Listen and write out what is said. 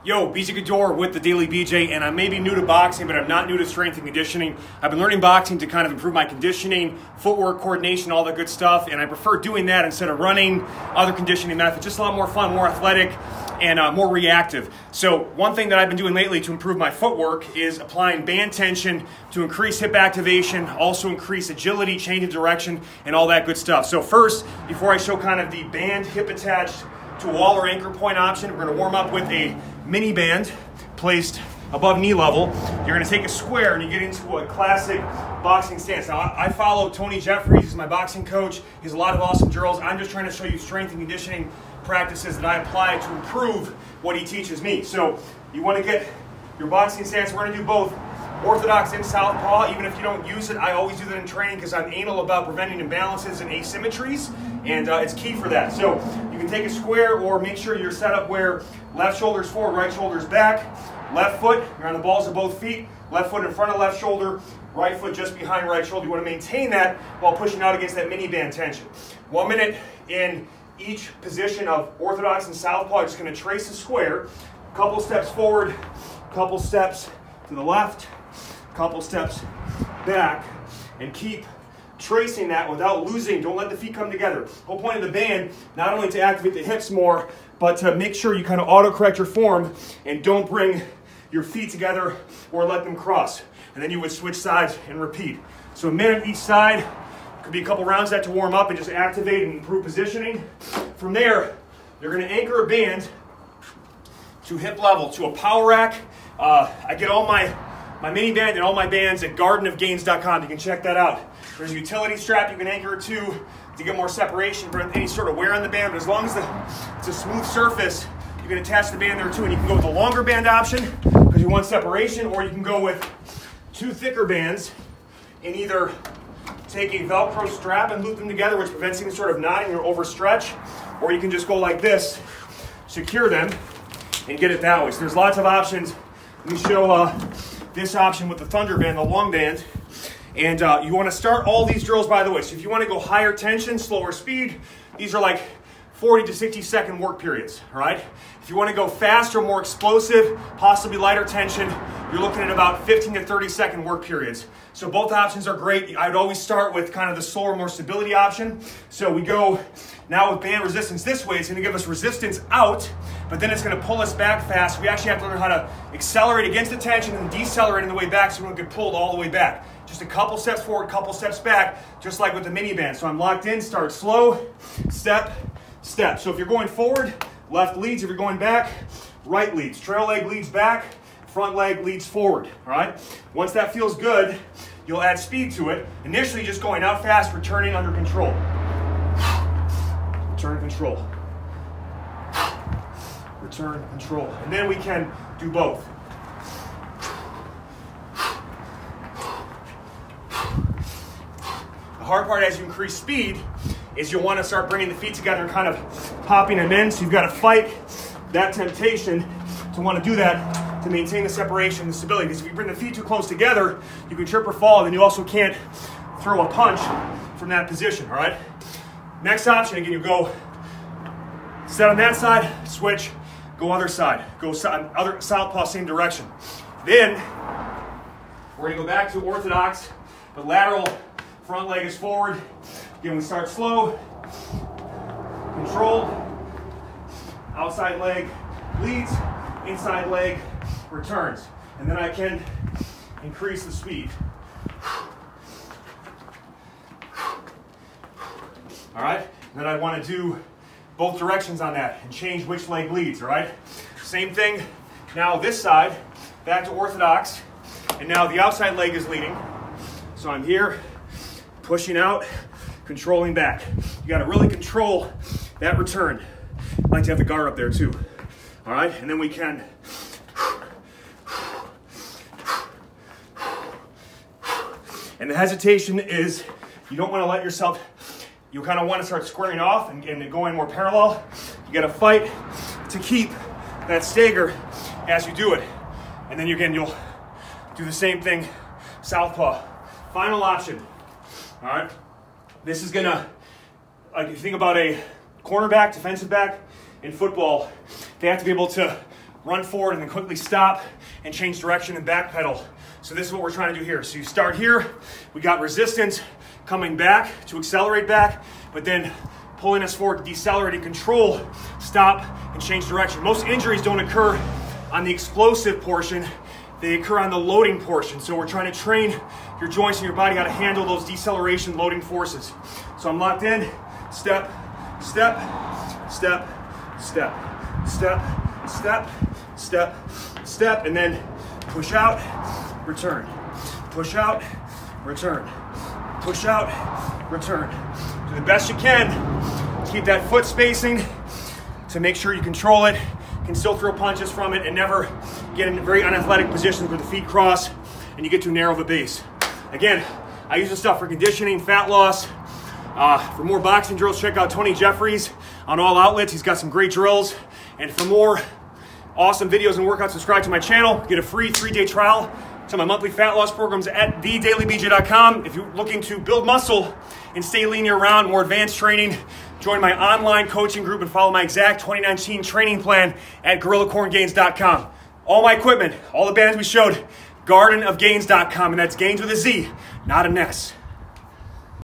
Yo, BJ Gaddour with the Daily BJ, and I may be new to boxing, but I'm not new to strength and conditioning. I've been learning boxing to kind of improve my conditioning, footwork, coordination, all that good stuff, and I prefer doing that instead of running other conditioning methods. Just a lot more fun, more athletic, and more reactive. So one thing that I've been doing lately to improve my footwork is applying band tension to increase hip activation, also increase agility, change of direction, and all that good stuff. So first, before I show kind of the band hip attached to a wall or anchor point option, we're going to warm up with a mini band placed above knee level. You're going to take a square and you get into a classic boxing stance. Now, I follow Tony Jeffries, he's my boxing coach. He has a lot of awesome drills. I'm just trying to show you strength and conditioning practices that I apply to improve what he teaches me. So you want to get your boxing stance. We're going to do both orthodox and southpaw. Even if you don't use it, I always do that in training because I'm anal about preventing imbalances and asymmetries, and it's key for that. So you can take a square or make sure you're set up where left shoulder's forward, right shoulder's back, left foot, you're on the balls of both feet, left foot in front of left shoulder, right foot just behind right shoulder. You want to maintain that while pushing out against that mini band tension. 1 minute in each position of orthodox and southpaw. I'm just going to trace a square, a couple steps forward, a couple steps to the left, a couple steps back, and keep tracing that without losing. Don't let the feet come together. The whole point of the band, not only to activate the hips more, but to make sure you kind of auto-correct your form and don't bring your feet together or let them cross. And then you would switch sides and repeat. So a minute each side. Could be a couple rounds that to warm up and just activate and improve positioning. From there, you're going to anchor a band to hip level, to a power rack. I get all my mini band and all my bands at gardenofgains.com. You can check that out. There's a utility strap you can anchor it to get more separation from any sort of wear on the band. But as long as it's a smooth surface, you can attach the band there too. And you can go with a longer band option because you want separation, or you can go with two thicker bands and either take a Velcro strap and loop them together, which prevents any sort of knotting or overstretch, or you can just go like this, secure them, and get it that way. So there's lots of options. Let me show this option with the Thunder Band, the long band. And you want to start all these drills, by the way. So if you want to go higher tension, slower speed, these are like 40 to 60 second work periods, all right? If you want to go faster, more explosive, possibly lighter tension, you're looking at about 15 to 30 second work periods. So both options are great. I'd always start with kind of the slower, more stability option. So we go now with band resistance this way. It's going to give us resistance out, but then it's going to pull us back fast. We actually have to learn how to accelerate against the tension and decelerate on the way back so we don't get pulled all the way back. Just a couple steps forward, couple steps back, just like with the mini band. So I'm locked in, start slow, step, step. So if you're going forward, left leads. If you're going back, right leads. Trail leg leads back, front leg leads forward, all right? Once that feels good, you'll add speed to it. Initially, just going out fast, returning under control. Return control. Return control. And then we can do both. The hard part as you increase speed is you'll want to start bringing the feet together and kind of popping them in. So you've got to fight that temptation to want to do that to maintain the separation and stability. Because if you bring the feet too close together, you can trip or fall, and then you also can't throw a punch from that position, all right? Next option, again, you go set on that side, switch, go other side. Go other southpaw, same direction. Then we're going to go back to orthodox, but lateral front leg is forward. Again, we start slow, controlled, outside leg leads, inside leg returns. And then I can increase the speed. All right, and then I want to do both directions on that and change which leg leads, all right? Same thing, now this side, back to orthodox, and now the outside leg is leading. So I'm here, pushing out, controlling back. You got to really control that return. I like to have the guard up there too. All right, and then we can and the hesitation is you don't want to let yourself, you kind of want to start squaring off and going more parallel. You got to fight to keep that stagger as you do it. And then again, you'll do the same thing, southpaw. Final option, all right? This is gonna, like, if you think about a cornerback, defensive back in football, they have to be able to run forward and then quickly stop and change direction and backpedal. So this is what we're trying to do here. So you start here, we got resistance coming back to accelerate back, but then pulling us forward to decelerate and control, stop and change direction. Most injuries don't occur on the explosive portion, they occur on the loading portion. So we're trying to train your joints and your body how to handle those deceleration loading forces. So I'm locked in, step, step, step, step, step, step, step, step, and then push out, return, push out, return, push out, return. Do the best you can, keep that foot spacing to make sure you control it, can still throw punches from it and never get in very unathletic positions where the feet cross and you get too narrow of a base. Again, I use this stuff for conditioning, fat loss. For more boxing drills, check out Tony Jeffries on all outlets. He's got some great drills. And for more awesome videos and workouts, subscribe to my channel. Get a free 3-day trial to my monthly fat loss programs at thedailybj.com. If you're looking to build muscle and stay lean year-round, more advanced training, join my online coaching group and follow my exact 2019 training plan at gorillacorngains.com. All my equipment, all the bands we showed, gardenofgains.com, and that's gains with a Z, not an S.